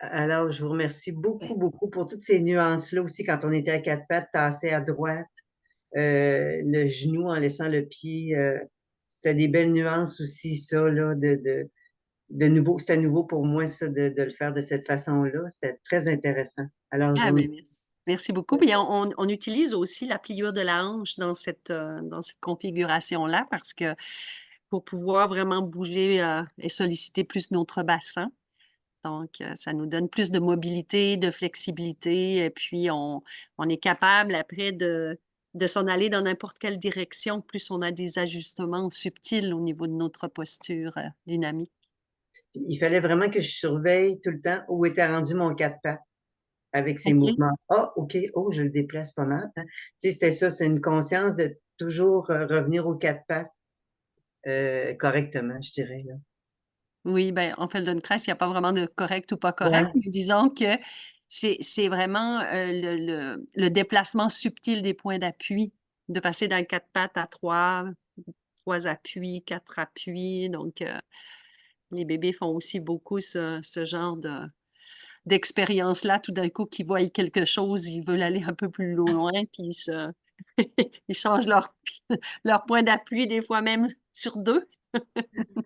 Alors, je vous remercie beaucoup, beaucoup pour toutes ces nuances-là aussi quand on était à quatre pattes, tassé à droite, le genou en laissant le pied. C'était des belles nuances aussi, ça, là, de nouveau. C'était nouveau pour moi, ça, de le faire de cette façon-là. C'était très intéressant. Alors, je Ah vous ben merci. Merci beaucoup. Puis on utilise aussi la pliure de la hanche dans cette configuration-là parce que pour pouvoir vraiment bouger et solliciter plus notre bassin. Donc, ça nous donne plus de mobilité, de flexibilité, et puis on est capable après de s'en aller dans n'importe quelle direction, plus on a des ajustements subtils au niveau de notre posture dynamique. Il fallait vraiment que je surveille tout le temps où était rendu mon quatre pattes avec ses OK. mouvements. Ah, OK, oh, je le déplace pas mal, hein. Tu sais, c'était ça, c'est une conscience de toujours revenir aux quatre pattes correctement, je dirais, là. Oui, ben, en Feldenkrais, il n'y a pas vraiment de correct ou pas correct, Ouais. mais disons que c'est vraiment le déplacement subtil des points d'appui, de passer d'un quatre pattes à trois appuis, quatre appuis. Donc, les bébés font aussi beaucoup ce genre d'expérience-là. Tout d'un coup, qu'ils voient quelque chose, ils veulent aller un peu plus loin, puis ils changent leur point d'appui, des fois même sur deux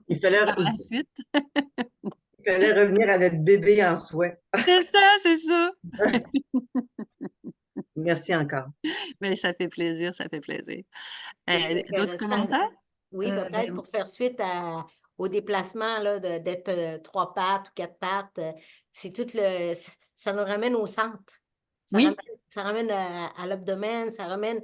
Il fallait, par la suite. il fallait revenir à notre bébé en soi. C'est ça, c'est ça. Merci encore. Mais ça fait plaisir, ça fait plaisir. C'est D'autres intéressant. commentaires? Oui, peut-être pour faire suite au déplacement là, d'être trois pattes ou quatre pattes, c'est tout ça nous ramène au centre. Oui, Ça ramène à l'abdomen, ça ramène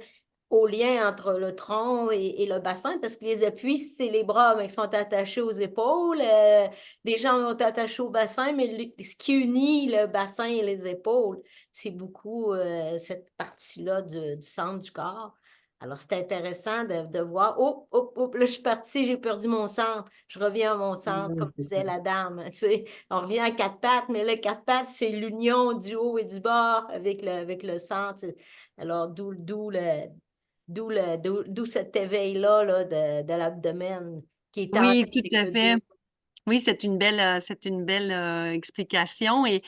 au lien entre le tronc et le bassin, parce que les appuis, c'est les bras, mais ils sont attachés aux épaules, les jambes sont attachées au bassin, mais ce qui unit le bassin et les épaules, c'est beaucoup cette partie-là du centre du corps. Alors, c'est intéressant de voir, oh, oh, oh, là, je suis partie, j'ai perdu mon centre, je reviens à mon centre, comme C'est ça. disait la dame. Tu sais, on revient à quatre pattes, mais là, quatre pattes, c'est l'union du haut et du bas avec le centre. Alors, d'où cet éveil-là là, de l'abdomen qui est en lien oui, tout avec à le fait. dos. Oui, c'est une belle explication. Et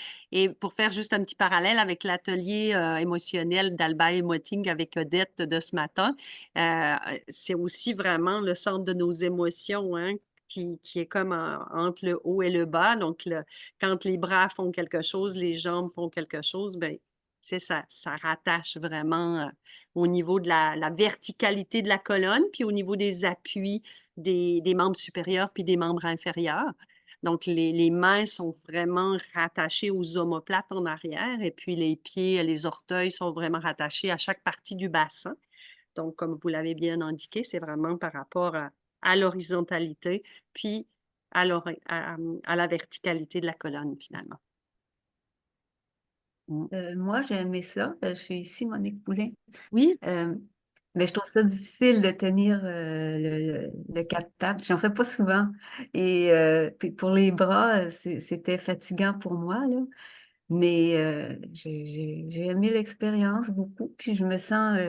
pour faire juste un petit parallèle avec l'atelier émotionnel d'Alba Emoting avec Odette de ce matin, euh, c'est aussi vraiment le centre de nos émotions, hein, qui est comme entre le haut et le bas. Donc, quand les bras font quelque chose, les jambes font quelque chose, ben, ça rattache vraiment au niveau de la verticalité de la colonne, puis au niveau des appuis des membres supérieurs puis des membres inférieurs. Donc, les mains sont vraiment rattachées aux omoplates en arrière et puis les pieds, les orteils sont vraiment rattachés à chaque partie du bassin. Donc, comme vous l'avez bien indiqué, c'est vraiment par rapport à l'horizontalité puis à la verticalité de la colonne, finalement. Mm. Moi, j'ai aimé ça. Je suis ici, Monique Poulin. Oui, Mais je trouve ça difficile de tenir le quatre pattes. J'en fais pas souvent. Et puis pour les bras, c'était fatigant pour moi, là. Mais j'ai aimé l'expérience beaucoup. Puis je me sens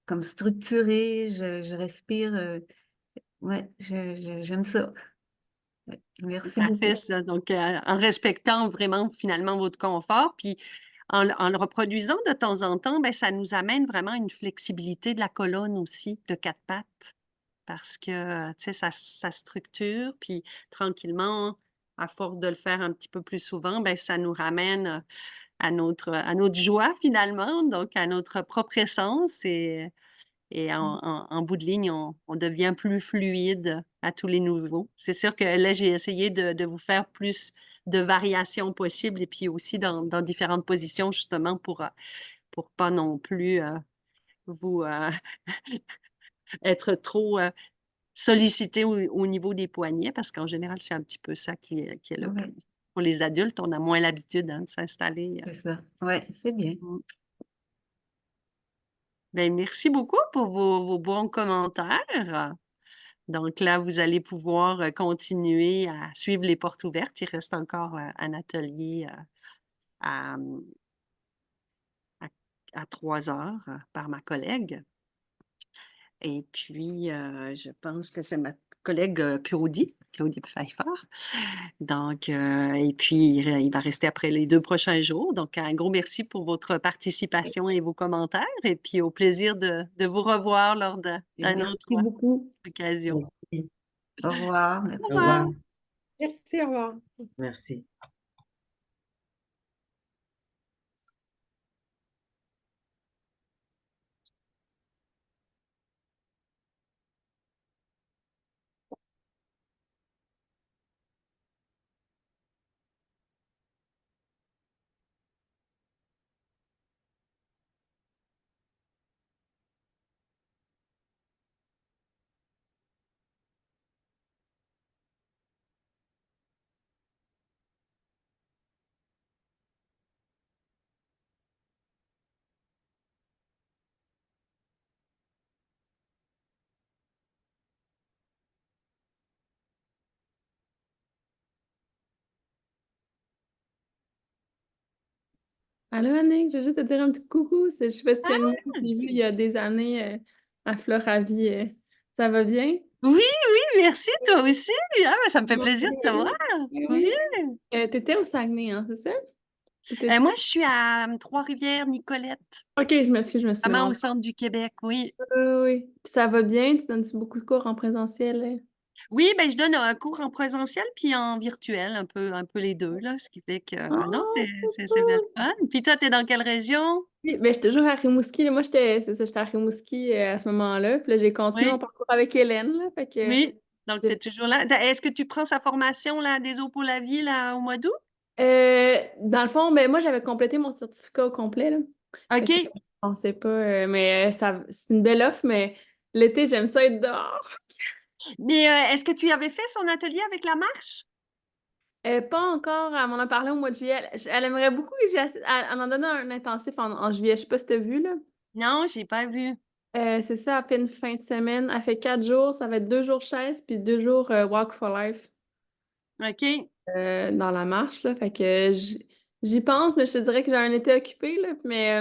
comme structurée. Je respire. Ouais, j'aime ça. Ouais, merci parfait, beaucoup. ça. Donc, en respectant vraiment finalement votre confort, puis en le reproduisant de temps en temps, ben, ça nous amène vraiment une flexibilité de la colonne aussi, de quatre pattes, parce que, tu sais, ça structure, puis tranquillement, à force de le faire un petit peu plus souvent, ben, ça nous ramène à notre joie finalement, donc à notre propre essence et en bout de ligne, on devient plus fluide à tous les niveaux. C'est sûr que là, j'ai essayé de vous faire plus de variations possibles et puis aussi dans différentes positions, justement, pour pas non plus vous être trop sollicité au niveau des poignets, parce qu'en général, c'est un petit peu ça qui est le Ouais, plus. Pour les adultes, on a moins l'habitude hein, de s'installer. c'est ça. Ouais, c'est bien. Ben, merci beaucoup pour vos bons commentaires. Donc là, vous allez pouvoir continuer à suivre les portes ouvertes. Il reste encore un atelier à, à, à 3 heures par ma collègue. Et puis, je pense que c'est ma collègue Claudie Pfeiffer. Donc, et puis, il va rester après les 2 prochains jours. Donc, un gros merci pour votre participation et vos commentaires. Et puis, au plaisir de vous revoir lors Et d'une merci autre beaucoup. occasion. Merci. Au revoir. Au Merci. Au revoir. revoir. Merci, au revoir. Merci. Allô, Annick, je veux juste te dire un petit coucou. Je sais pas si Ah, c'est une que j'ai vue il y a des années à Floravie. Ça va bien? oui, oui, merci, toi aussi. Ah, ben, ça me fait Bon, plaisir de te voir. oui, Oui. oui. T'étais au Saguenay, hein, c'est ça? Moi, je suis à Trois-Rivières, Nicolette, Ok, je me suis vraiment au mélangée. centre du Québec, oui. Oui. Puis ça va bien? Tu donnes beaucoup de cours en présentiel? Oui, ben, je donne un cours en présentiel puis en virtuel, un peu les deux, là, ce qui fait que, non, Oh, c'est bien le fun. Puis toi, t'es dans quelle région? oui, ben, j'étais toujours à Rimouski. Là. Moi, j'étais à Rimouski à ce moment-là. Puis là, j'ai continué mon Oui, parcours avec Hélène. Là, fait que oui. Donc, tu j'ai es toujours là. Est-ce que tu prends sa formation, là, des eaux pour la vie, là, au mois d'août? Dans le fond, ben, moi, j'avais complété mon certificat au complet, là. Fait que OK. je pensais pas, mais c'est une belle offre, mais l'été, j'aime ça être dehors. Mais est-ce que tu avais fait son atelier avec la marche? Pas encore, elle m'en a parlé au mois de juillet. Elle aimerait beaucoup que elle en donné un intensif en juillet. Je sais pas si tu as vu, là. Non, j'ai pas vu. C'est ça, elle fait une fin de semaine. Elle fait 4 jours. Ça va être 2 jours chaise puis 2 jours Walk for Life OK. dans la marche, là. Fait que j'y pense, mais je te dirais que j'ai un été occupé, là. Mais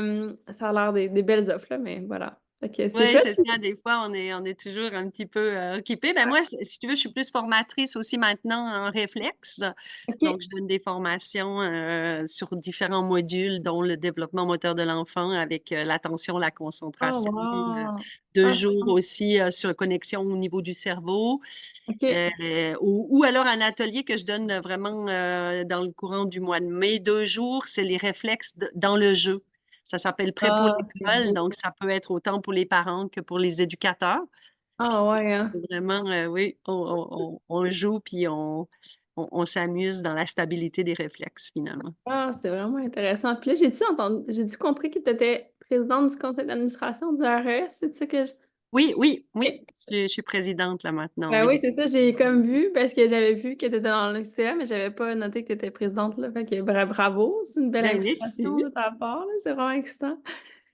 ça a l'air des belles offres, là. Mais voilà. Fait que c'est Oui, chouette. c'est ça. Des fois, on est toujours un petit peu occupé. Ben moi, si tu veux, je suis plus formatrice aussi maintenant en réflexe. Donc, OK. je donne des formations sur différents modules, dont le développement moteur de l'enfant avec l'attention, la Oh, concentration. wow. Deux Ah, jours aussi sur connexion au niveau du cerveau. OK. Ou alors un atelier que je donne vraiment dans le courant du mois de mai. 2 jours, c'est les réflexes dans le jeu. Ça s'appelle Prêt pour Ah, c'est l'école, beau. donc ça peut être autant pour les parents que pour les éducateurs. Puis Ah, ouais, c'est hein. vraiment, oui, on joue puis on s'amuse dans la stabilité des réflexes finalement. Ah, c'est vraiment intéressant. Puis là, j'ai-tu compris que tu étais présidente du conseil d'administration du RES? C'est ça que je... Oui, oui, oui, Ok. je suis présidente là maintenant, Ben oui, oui. c'est ça, j'ai comme vu, parce que j'avais vu que tu étais dans le CA, mais j'avais pas noté que tu étais présidente, là. Fait que bravo, c'est une belle Ben, implication merci. de ta part, là. C'est vraiment excitant.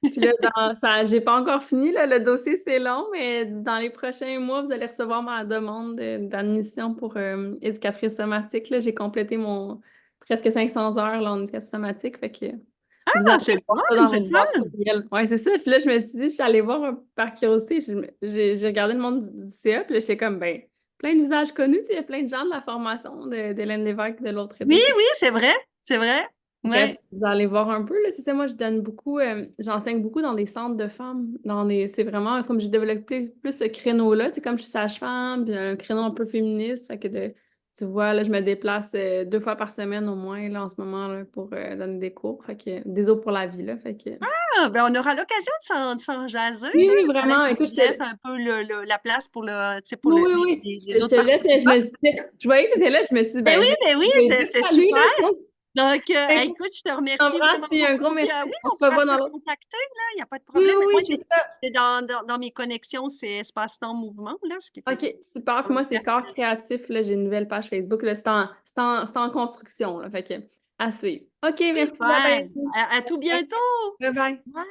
Puis là, j'ai pas encore fini, là, le dossier c'est long, mais dans les prochains mois, vous allez recevoir ma demande d'admission pour éducatrice somatique. Là, j'ai complété mon presque 500 heures là, en éducation somatique, fait que vous Ah, allez c'est le voir fun, ça dans c'est le votre boîte fun. courriel. Ouais, c'est ça. Puis là, je me suis dit, je suis allée voir par curiosité, j'ai regardé le monde du CA, puis là, j'étais comme, ben, plein de visages connus, tu sais, il y a plein de gens de la formation d'Hélène Lévesque de l'autre Oui, traité. oui, c'est vrai, c'est vrai. Bref, Ouais. vous allez voir un peu, là, c'est ça, moi, je donne beaucoup, j'enseigne beaucoup dans des centres de femmes, c'est vraiment comme j'ai développé plus ce créneau-là, tu sais, comme je suis sage-femme, puis un créneau un peu féministe, fait que tu vois, là, je me déplace 2 fois par semaine au moins, là, en ce moment, là, pour donner des cours, fait que des eaux pour la vie, là, fait que... Ah, ben on aura l'occasion de s'en jaser, Oui, là. oui, Ça laisse, vraiment, faut que écoute, je laisse un peu la place pour tu sais, pour oui, oui, oui, les je autres te laisse, participants. je voyais que tu étais là, je me suis dit, ben, Ben oui, je vais dire c'est salut, super. là, sinon, Donc, ben, écoute, je te je remercie t'embrasse, vraiment puis un gros beaucoup. Puis, merci, oui, on on se pourra revoit se dans l'autre. recontacter, là, il n'y a pas de Oui, problème. oui, Mais oui, moi, c'est ça. c'est dans mes connexions, c'est Espace-Temps Mouvement, là, ce qui fait que OK, super. Puis on moi, est c'est Corps Créatif. Là, j'ai une nouvelle page Facebook. Là, c'est en construction. Là, fait que, à suivre. OK, merci, super. Isabelle. À tout bientôt. Bye bye. Bye.